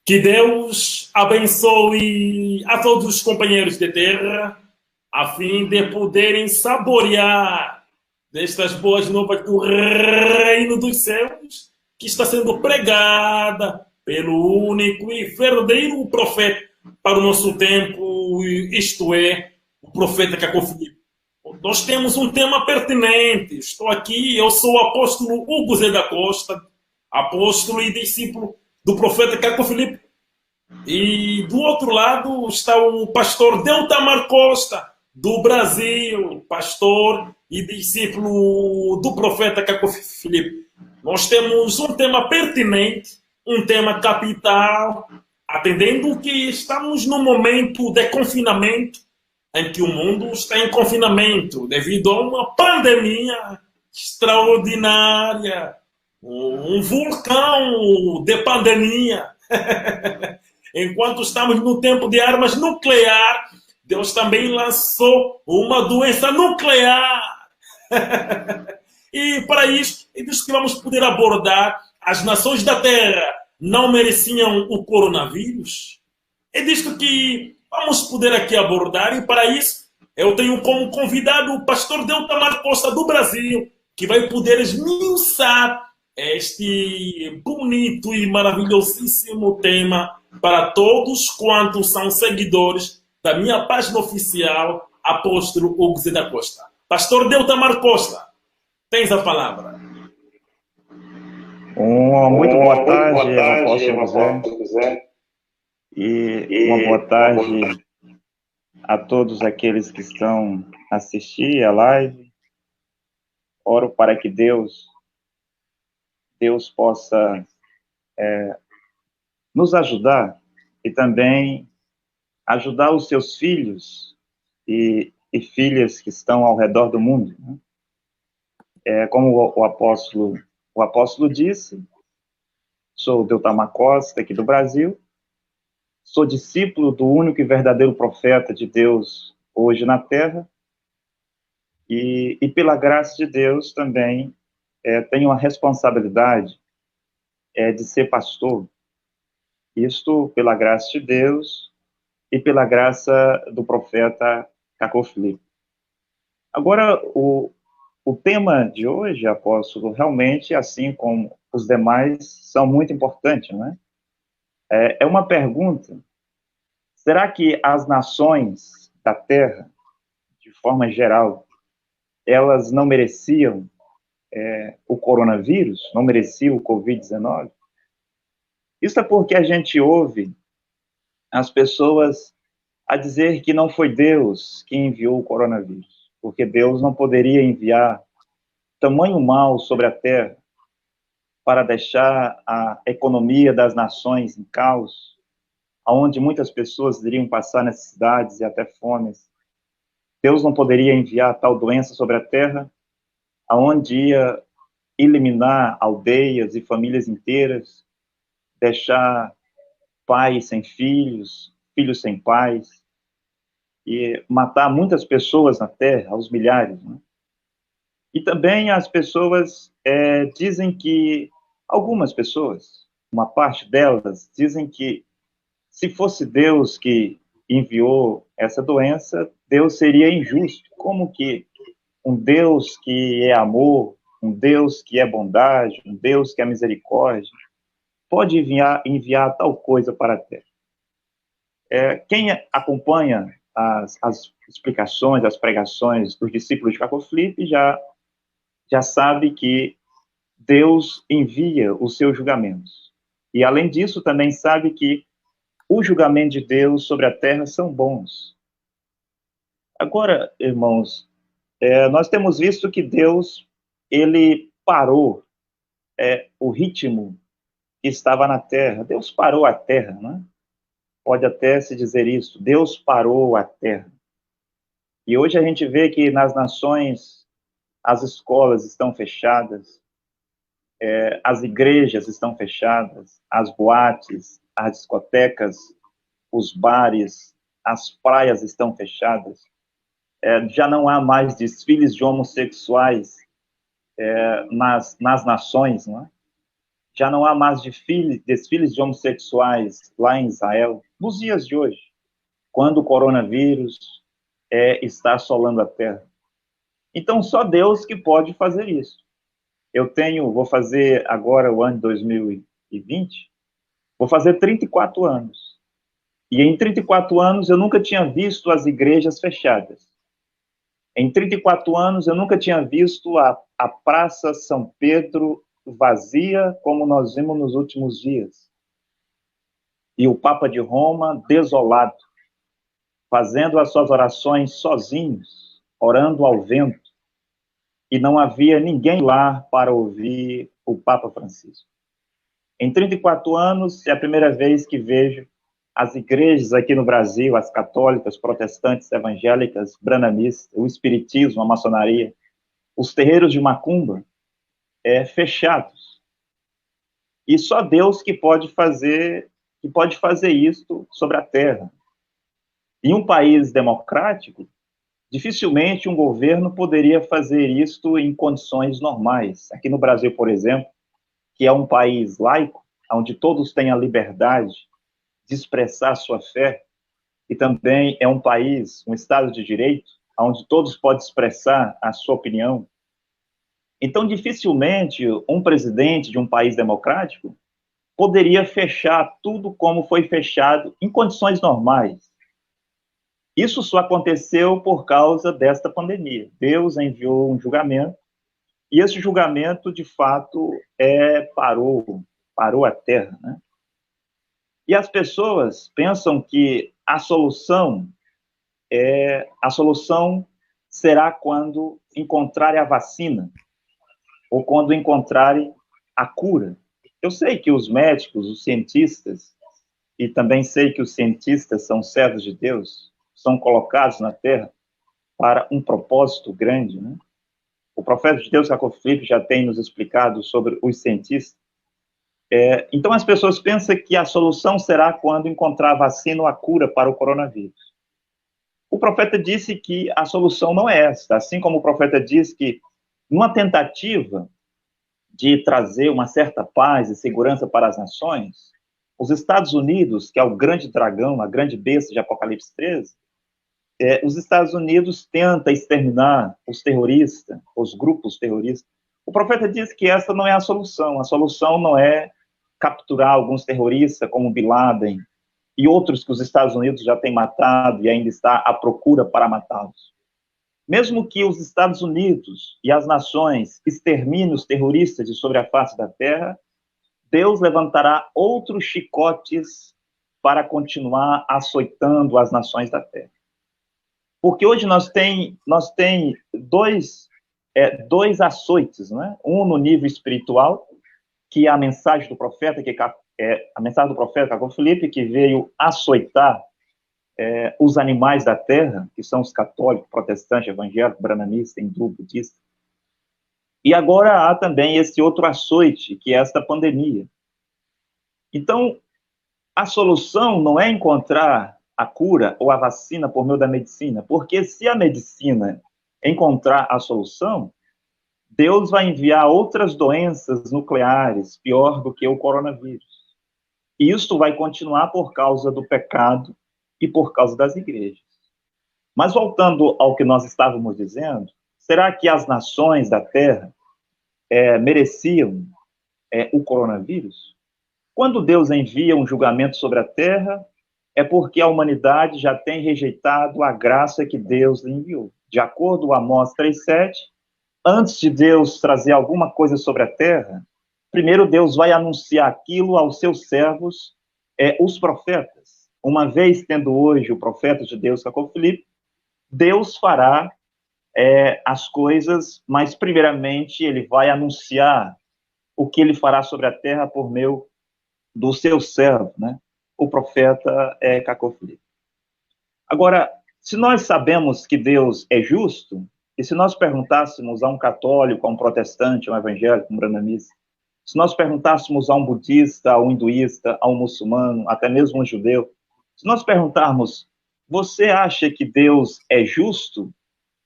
Que Deus abençoe a todos os companheiros de terra, a fim de poderem saborear destas boas novas do reino dos céus, que está sendo pregada pelo único e verdadeiro profeta para o nosso tempo, isto é, o profeta Cacó Filipe. Nós temos um tema pertinente. Estou aqui, eu sou o apóstolo Hugo Zé da Costa, apóstolo e discípulo do profeta Cacó Filipe. E do outro lado está o pastor Deltamar Costa, do Brasil, pastor e discípulo do profeta Cacó Filipe. Nós temos um tema pertinente, um tema capital, atendendo que estamos num momento de confinamento, em que o mundo está em confinamento devido a uma pandemia extraordinária, um vulcão de pandemia. Enquanto estamos no tempo de armas nucleares, Deus também lançou uma doença nuclear. E para isso, é disso que vamos poder abordar. As nações da Terra não mereciam o coronavírus? É disto que vamos poder aqui abordar. E para isso, eu tenho como convidado o pastor Deltamar Costa do Brasil, que vai poder esmiuçar este bonito e maravilhosíssimo tema para todos quantos são seguidores da minha página oficial, apóstolo Hugo Zé da Costa. Pastor Deltamar Costa, tens a palavra. Muito boa tarde, apóstolo José. E uma boa tarde a todos aqueles que estão assistindo a live. Oro para que Deus possa nos ajudar e também ajudar os seus filhos e filhas que estão ao redor do mundo, né? Como o apóstolo disse, sou Deltamar Costa, aqui do Brasil, sou discípulo do único e verdadeiro profeta de Deus hoje na Terra, e pela graça de Deus também tenho a responsabilidade de ser pastor. Isto pela graça de Deus e pela graça do profeta Cacó Filipe. Agora, o tema de hoje, apóstolo, realmente, assim como os demais, são muito importantes, né? É uma pergunta: será que as nações da Terra, de forma geral, elas não mereciam o coronavírus, não mereciam o Covid-19? Isso é porque a gente ouve as pessoas a dizer que não foi Deus que enviou o coronavírus, porque Deus não poderia enviar tamanho mal sobre a Terra para deixar a economia das nações em caos, onde muitas pessoas iriam passar necessidades e até fomes. Deus não poderia enviar tal doença sobre a Terra, aonde ia eliminar aldeias e famílias inteiras, deixar pais sem filhos, filhos sem pais, e matar muitas pessoas na Terra, aos milhares, né? E também as pessoas dizem que, algumas pessoas, uma parte delas, dizem que se fosse Deus que enviou essa doença, Deus seria injusto. Como que um Deus que é amor, um Deus que é bondade, um Deus que é misericórdia, pode enviar tal coisa para a Terra? Quem acompanha as explicações, as pregações dos discípulos de Cacó Filipe já sabe que Deus envia os seus julgamentos. E, além disso, também sabe que os julgamentos de Deus sobre a Terra são bons. Agora, irmãos, nós temos visto que Deus, ele parou o ritmo que estava na Terra. Deus parou a Terra, né? Pode até se dizer isso. Deus parou a Terra. E hoje a gente vê que nas nações as escolas estão fechadas, as igrejas estão fechadas, as boates, as discotecas, os bares, as praias estão fechadas. Já não há mais desfiles de homossexuais nas nações, não é? já não há mais desfiles de homossexuais lá em Israel, nos dias de hoje, quando o coronavírus está assolando a Terra. Então, só Deus que pode fazer isso. Vou fazer agora o ano de 2020, vou fazer 34 anos. E em 34 anos eu nunca tinha visto as igrejas fechadas. Em 34 anos eu nunca tinha visto a Praça São Pedro vazia como nós vimos nos últimos dias. E o Papa de Roma desolado, fazendo as suas orações sozinhos, orando ao vento. E não havia ninguém lá para ouvir o Papa Francisco. Em 34 anos, é a primeira vez que vejo as igrejas aqui no Brasil, as católicas, protestantes, evangélicas, branamistas, o espiritismo, a maçonaria, os terreiros de macumba, fechados. E só Deus que pode fazer isso sobre a terra. Em um país democrático, dificilmente um governo poderia fazer isto em condições normais. Aqui no Brasil, por exemplo, que é um país laico, onde todos têm a liberdade de expressar sua fé, e também é um país, um Estado de Direito, onde todos podem expressar a sua opinião. Então, dificilmente um presidente de um país democrático poderia fechar tudo como foi fechado em condições normais. Isso só aconteceu por causa desta pandemia. Deus enviou um julgamento, e esse julgamento, de fato, parou a Terra, né? E as pessoas pensam que a solução será quando encontrarem a vacina, ou quando encontrarem a cura. Eu sei que os médicos, os cientistas, e também sei que os cientistas são servos de Deus, são colocados na Terra para um propósito grande, né? O profeta de Deus, Jacob Felipe, já tem nos explicado sobre os cientistas. Então, as pessoas pensam que a solução será quando encontrar a vacina ou a cura para o coronavírus. O profeta disse que a solução não é esta, assim como o profeta disse que, numa tentativa de trazer uma certa paz e segurança para as nações, os Estados Unidos, que é o grande dragão, a grande besta de Apocalipse 13, os Estados Unidos tenta exterminar os terroristas, os grupos terroristas. O profeta diz que essa não é a solução não é capturar alguns terroristas, como Bin Laden, e outros que os Estados Unidos já têm matado e ainda está à procura para matá-los. Mesmo que os Estados Unidos e as nações exterminem os terroristas de sobre a face da terra, Deus levantará outros chicotes para continuar açoitando as nações da terra. Porque hoje nós tem dois açoites, né? Um no nível espiritual, que é a mensagem do profeta, a mensagem do profeta Jacob Felipe, que veio açoitar os animais da terra, que são os católicos, protestantes, evangélicos, branamistas, hindu, budistas. E agora há também esse outro açoite, que é esta pandemia. Então, a solução não é encontrar a cura ou a vacina por meio da medicina, porque se a medicina encontrar a solução, Deus vai enviar outras doenças nucleares, pior do que o coronavírus. E isso vai continuar por causa do pecado e por causa das igrejas. Mas voltando ao que nós estávamos dizendo, será que as nações da Terra mereciam o coronavírus? Quando Deus envia um julgamento sobre a Terra, é porque a humanidade já tem rejeitado a graça que Deus lhe enviou. De acordo com Amós 3,7, antes de Deus trazer alguma coisa sobre a Terra, primeiro Deus vai anunciar aquilo aos seus servos, os profetas. Uma vez tendo hoje o profeta de Deus, Jacob Felipe, Deus fará as coisas, mas primeiramente ele vai anunciar o que ele fará sobre a Terra por meio do seu servo, né? O profeta Jacob Felipe. Agora, se nós sabemos que Deus é justo, e se nós perguntássemos a um católico, a um protestante, a um evangélico, a um branamista, se nós perguntássemos a um budista, a um hinduísta, a um muçulmano, até mesmo um judeu, se nós perguntarmos, você acha que Deus é justo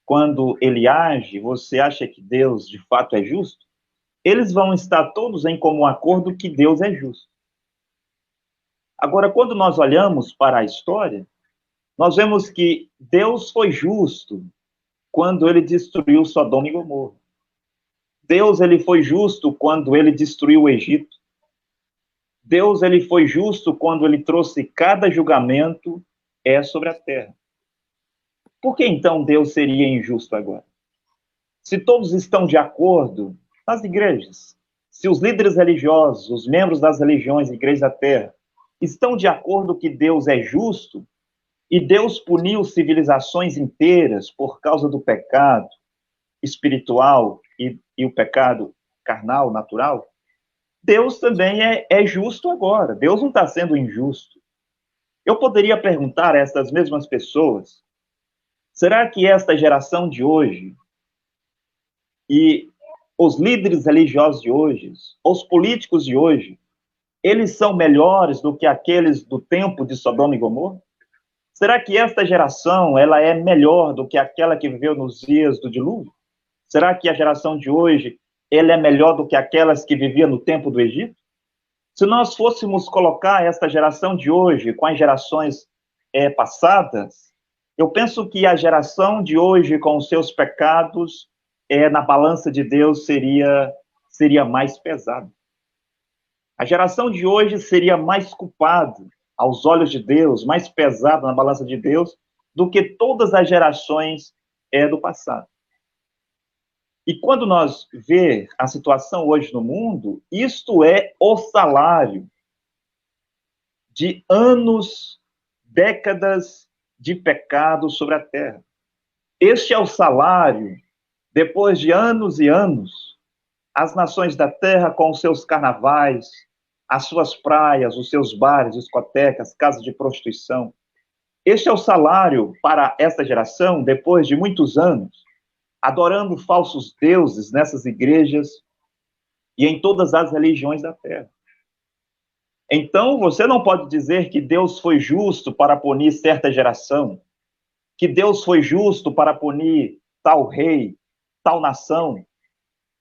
quando ele age? Você acha que Deus, de fato, é justo? eles vão estar todos em comum acordo que Deus é justo. Agora, quando nós olhamos para a história, nós vemos que Deus foi justo quando ele destruiu Sodoma e Gomorra. Deus ele foi justo quando ele destruiu o Egito. Deus ele foi justo quando ele trouxe cada julgamento sobre a terra. Por que então Deus seria injusto agora? Se todos estão de acordo nas igrejas, se os líderes religiosos, os membros das religiões e igrejas da terra, estão de acordo que Deus é justo, e Deus puniu civilizações inteiras por causa do pecado espiritual e o pecado carnal, natural, Deus também é justo agora. Deus não está sendo injusto. Eu poderia perguntar a essas mesmas pessoas, será que esta geração de hoje e os líderes religiosos de hoje, os políticos de hoje, eles são melhores do que aqueles do tempo de Sodoma e Gomorra? Será que esta geração ela é melhor do que aquela que viveu nos dias do dilúvio? Será que a geração de hoje ela é melhor do que aquelas que viviam no tempo do Egito? Se nós fôssemos colocar esta geração de hoje com as gerações passadas, eu penso que a geração de hoje, com os seus pecados, na balança de Deus, seria mais pesada. A geração de hoje seria mais culpada aos olhos de Deus, mais pesada na balança de Deus, do que todas as gerações do passado. E quando nós vemos a situação hoje no mundo, isto é o salário de anos, décadas de pecado sobre a terra. Este é o salário, depois de anos e anos, as nações da terra com os seus carnavais, as suas praias, os seus bares, discotecas, casas de prostituição. Este é o salário para esta geração, depois de muitos anos, adorando falsos deuses nessas igrejas e em todas as religiões da terra. Então, você não pode dizer que Deus foi justo para punir certa geração, que Deus foi justo para punir tal rei, tal nação,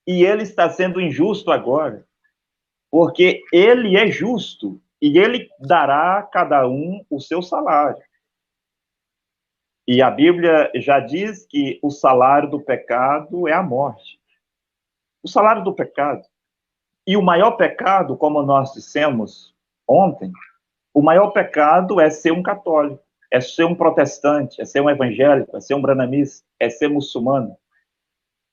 e ele está sendo injusto agora, porque ele é justo e ele dará a cada um o seu salário. E a Bíblia já diz que o salário do pecado é a morte. O salário do pecado. E o maior pecado, como nós dissemos ontem, o maior pecado é ser um católico, é ser um protestante, é ser um evangélico, é ser um branamista, é ser muçulmano.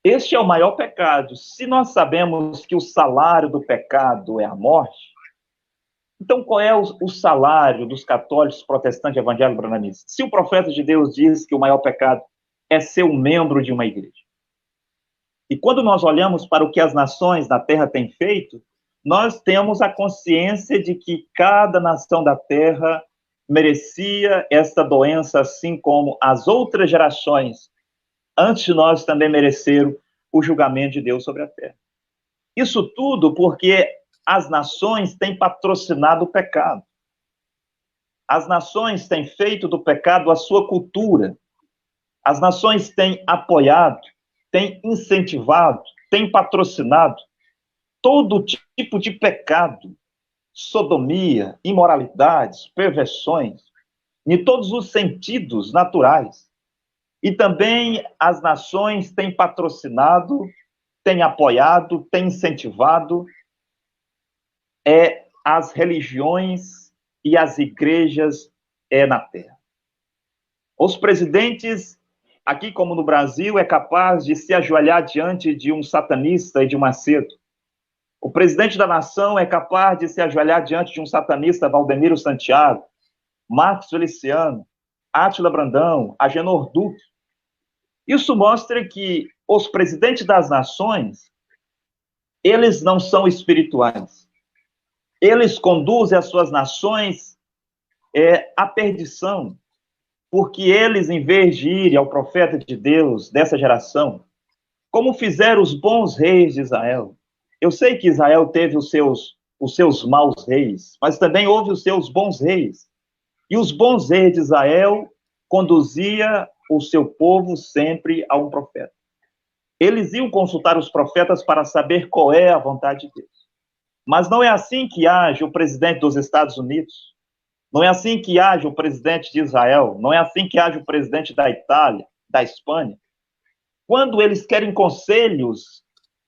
Este é o maior pecado. Se nós sabemos que o salário do pecado é a morte, então qual é o salário dos católicos, protestantes, evangélicos, branamistas? Se o profeta de Deus diz que o maior pecado é ser um membro de uma igreja. E quando nós olhamos para o que as nações da terra têm feito, nós temos a consciência de que cada nação da terra merecia esta doença, assim como as outras gerações antes de nós também mereceram o julgamento de Deus sobre a terra. Isso tudo porque as nações têm patrocinado o pecado. As nações têm feito do pecado a sua cultura. As nações têm apoiado, têm incentivado, têm patrocinado todo tipo de pecado, sodomia, imoralidades, perversões, em todos os sentidos naturais. E também as nações têm patrocinado, têm apoiado, têm incentivado as religiões e as igrejas na terra. Os presidentes, aqui como no Brasil, é capaz de se ajoelhar diante de um satanista e de um Macedo. O presidente da nação é capaz de se ajoelhar diante de um satanista, Valdemiro Santiago, Marcos Feliciano, Átila Brandão, Agenor Duque. Isso mostra que os presidentes das nações, eles não são espirituais. Eles conduzem as suas nações à perdição, porque eles, em vez de irem ao profeta de Deus dessa geração, como fizeram os bons reis de Israel. Eu sei que Israel teve os seus maus reis, mas também houve os seus bons reis. E os bons reis de Israel conduzia o seu povo sempre a um profeta. Eles iam consultar os profetas para saber qual é a vontade de Deus. Mas não é assim que age o presidente dos Estados Unidos. Não é assim que age o presidente de Israel. Não é assim que age o presidente da Itália, da Espanha. Quando eles querem conselhos,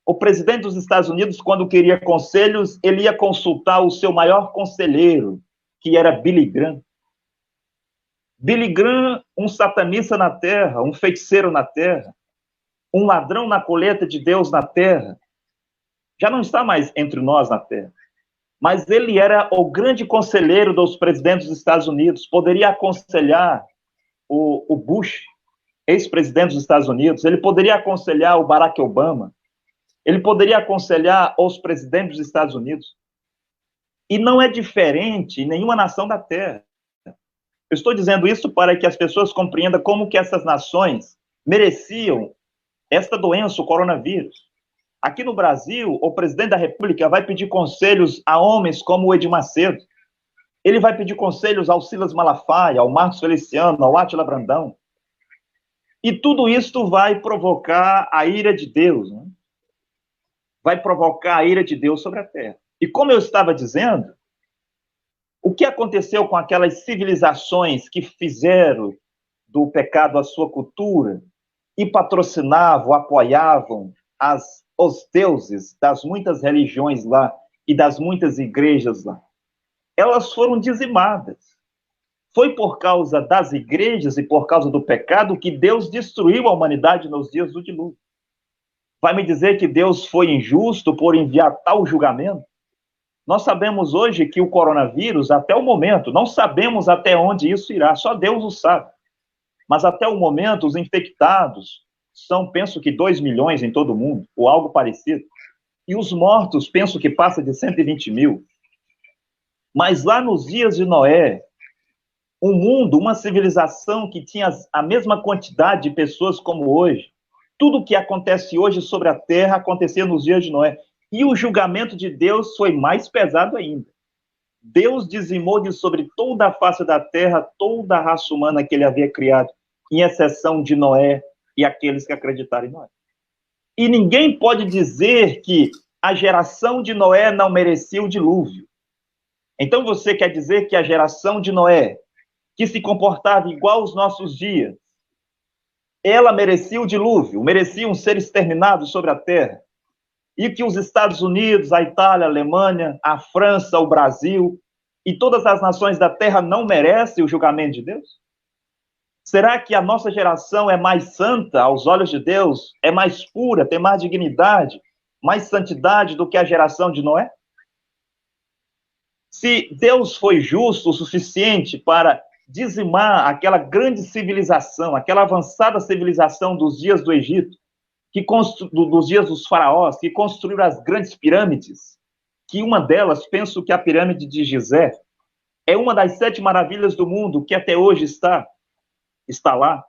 o presidente dos Estados Unidos, quando queria conselhos, ele ia consultar o seu maior conselheiro, que era Billy Graham. Billy Graham, um satanista na terra, um feiticeiro na terra, um ladrão na colheita de Deus na terra, já não está mais entre nós na terra. Mas ele era o grande conselheiro dos presidentes dos Estados Unidos, poderia aconselhar o Bush, ex-presidente dos Estados Unidos, ele poderia aconselhar o Barack Obama, ele poderia aconselhar os presidentes dos Estados Unidos. E não é diferente em nenhuma nação da terra. Eu estou dizendo isso para que as pessoas compreendam como que essas nações mereciam esta doença, o coronavírus. Aqui no Brasil, o presidente da República vai pedir conselhos a homens como o Edir Macedo. Ele vai pedir conselhos ao Silas Malafaia, ao Marcos Feliciano, ao Átila Brandão. E tudo isso vai provocar a ira de Deus, né? Vai provocar a ira de Deus sobre a terra. E como eu estava dizendo, o que aconteceu com aquelas civilizações que fizeram do pecado a sua cultura e patrocinavam, apoiavam os deuses das muitas religiões lá e das muitas igrejas lá? Elas foram dizimadas. Foi por causa das igrejas e por causa do pecado que Deus destruiu a humanidade nos dias do dilúvio. Vai me dizer que Deus foi injusto por enviar tal julgamento? Nós sabemos hoje que o coronavírus, até o momento, não sabemos até onde isso irá, só Deus o sabe. Mas até o momento, os infectados são, penso que 2 milhões em todo o mundo, ou algo parecido. E os mortos, penso que passa de 120 mil. Mas lá nos dias de Noé, um mundo, uma civilização que tinha a mesma quantidade de pessoas como hoje, tudo que acontece hoje sobre a terra acontecia nos dias de Noé. E o julgamento de Deus foi mais pesado ainda. Deus dizimou de sobre toda a face da terra toda a raça humana que ele havia criado, em exceção de Noé e aqueles que acreditaram em Noé. E ninguém pode dizer que a geração de Noé não merecia o dilúvio. Então você quer dizer que a geração de Noé, que se comportava igual aos nossos dias, ela merecia o dilúvio, merecia um ser exterminado sobre a terra, e que os Estados Unidos, a Itália, a Alemanha, a França, o Brasil e todas as nações da terra não merecem o julgamento de Deus? Será que a nossa geração é mais santa aos olhos de Deus, é mais pura, tem mais dignidade, mais santidade do que a geração de Noé? Se Deus foi justo o suficiente para dizimar aquela grande civilização, aquela avançada civilização dos dias do Egito, dos dias dos faraós, que construíram as grandes pirâmides, que uma delas, penso que a pirâmide de Gizé, é uma das 7 maravilhas do mundo, que até hoje está lá.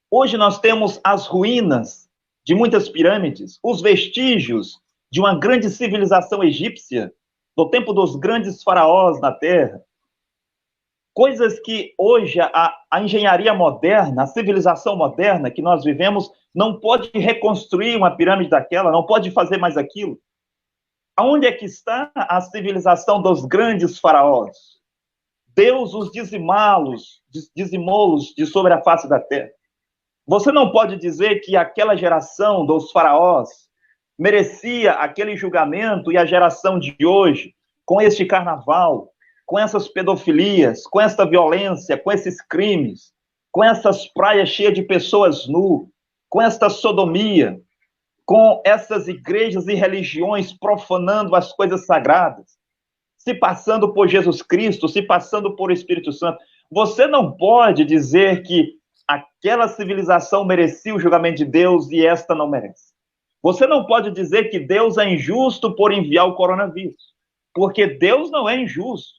Hoje nós temos as ruínas de muitas pirâmides, os vestígios de uma grande civilização egípcia, do tempo dos grandes faraós na terra. Coisas que hoje a engenharia moderna, a civilização moderna que nós vivemos, não pode reconstruir uma pirâmide daquela, não pode fazer mais aquilo. Aonde é que está a civilização dos grandes faraós? Deus os dizimou-los de sobre a face da terra. Você não pode dizer que aquela geração dos faraós merecia aquele julgamento e a geração de hoje, com este carnaval, com essas pedofilias, com essa violência, com esses crimes, com essas praias cheias de pessoas nu, com esta sodomia, com essas igrejas e religiões profanando as coisas sagradas, se passando por Jesus Cristo, se passando por Espírito Santo. Você não pode dizer que aquela civilização merecia o julgamento de Deus e esta não merece. Você não pode dizer que Deus é injusto por enviar o coronavírus, porque Deus não é injusto.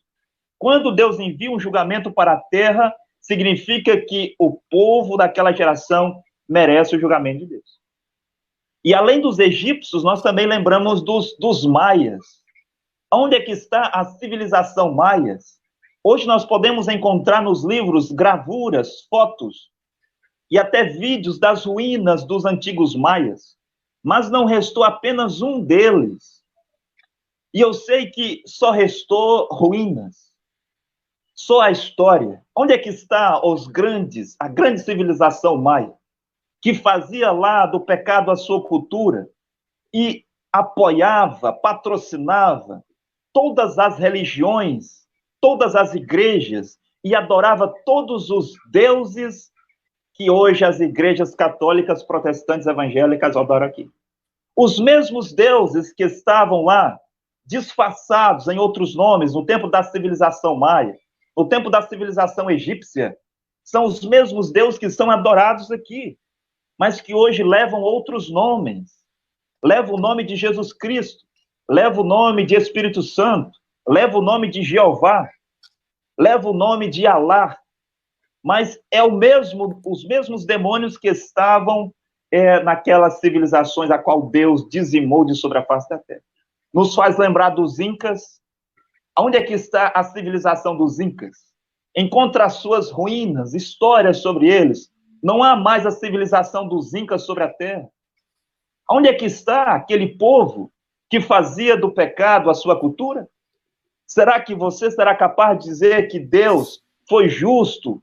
Quando Deus envia um julgamento para a terra, significa que o povo daquela geração merece o julgamento de Deus. E além dos egípcios, nós também lembramos dos maias. Onde é que está a civilização maias? Hoje nós podemos encontrar nos livros gravuras, fotos e até vídeos das ruínas dos antigos maias. mas não restou apenas um deles. E eu sei que só restou ruínas, só a história. Onde é que está a grande civilização maia, que fazia lá do pecado a sua cultura e apoiava, patrocinava todas as religiões, todas as igrejas e adorava todos os deuses que hoje as igrejas católicas, protestantes, evangélicas adoram aqui. Os mesmos deuses que estavam lá, disfarçados em outros nomes, no tempo da civilização maia, no tempo da civilização egípcia, são os mesmos deuses que são adorados aqui, mas que hoje levam outros nomes. Leva o nome de Jesus Cristo, leva o nome de Espírito Santo, leva o nome de Jeová, leva o nome de Alá, mas é os mesmos demônios que estavam naquelas civilizações a qual Deus dizimou de sobre a face da terra. Nos faz lembrar dos Incas. Onde é que está a civilização dos Incas? Encontra as suas ruínas, histórias sobre eles. Não há mais a civilização dos Incas sobre a terra. Onde é que está aquele povo que fazia do pecado a sua cultura? Será que você será capaz de dizer que Deus foi justo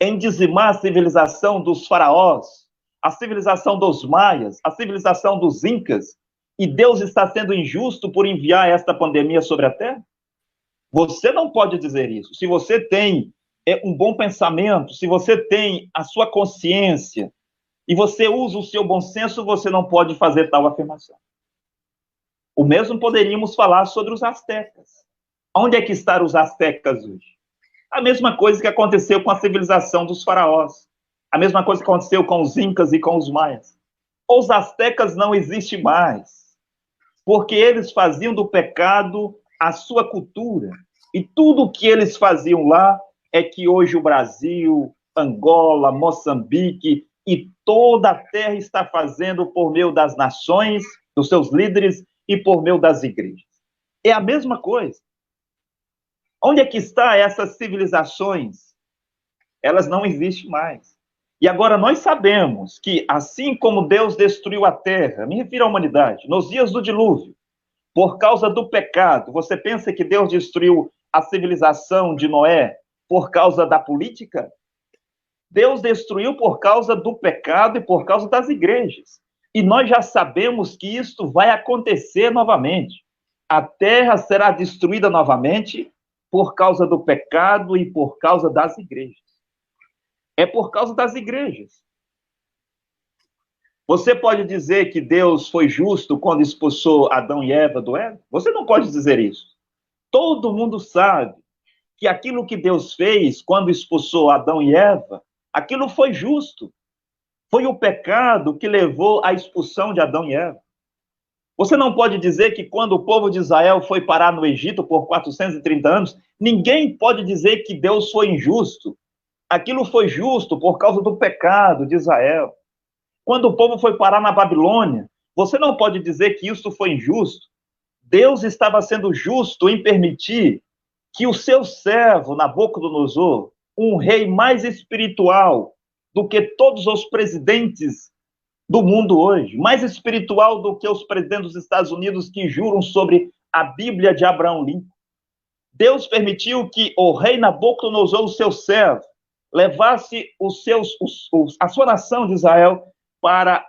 em dizimar a civilização dos faraós, a civilização dos maias, a civilização dos incas, e Deus está sendo injusto por enviar esta pandemia sobre a Terra? Você não pode dizer isso. Se você tem um bom pensamento, se você tem a sua consciência e você usa o seu bom senso, você não pode fazer tal afirmação. O mesmo poderíamos falar sobre os astecas. Onde é que estão os astecas hoje? A mesma coisa que aconteceu com a civilização dos faraós. A mesma coisa que aconteceu com os incas e com os maias. Os astecas não existem mais, porque eles faziam do pecado a sua cultura. E tudo o que eles faziam lá é que hoje o Brasil, Angola, Moçambique e toda a terra está fazendo por meio das nações, dos seus líderes e por meio das igrejas. É a mesma coisa. Onde é que estão essas civilizações? Elas não existem mais. E agora nós sabemos que, assim como Deus destruiu a terra, me refiro à humanidade, nos dias do dilúvio, por causa do pecado, você pensa que Deus destruiu a civilização de Noé por causa da política? Deus destruiu por causa do pecado e por causa das igrejas. E nós já sabemos que isto vai acontecer novamente. A terra será destruída novamente por causa do pecado e por causa das igrejas. É por causa das igrejas. Você pode dizer que Deus foi justo quando expulsou Adão e Eva do Éden? Você não pode dizer isso. Todo mundo sabe que aquilo que Deus fez quando expulsou Adão e Eva, aquilo foi justo. Foi o pecado que levou à expulsão de Adão e Eva. Você não pode dizer que quando o povo de Israel foi parar no Egito por 430 anos, ninguém pode dizer que Deus foi injusto. Aquilo foi justo por causa do pecado de Israel. Quando o povo foi parar na Babilônia, você não pode dizer que isso foi injusto. Deus estava sendo justo em permitir que o seu servo, Nabucodonosor, um rei mais espiritual do que todos os presidentes do mundo hoje, mais espiritual do que os presidentes dos Estados Unidos que juram sobre a Bíblia de Abraão Lincoln. Deus permitiu que o rei Nabucodonosor, o seu servo, levasse a sua nação de Israel para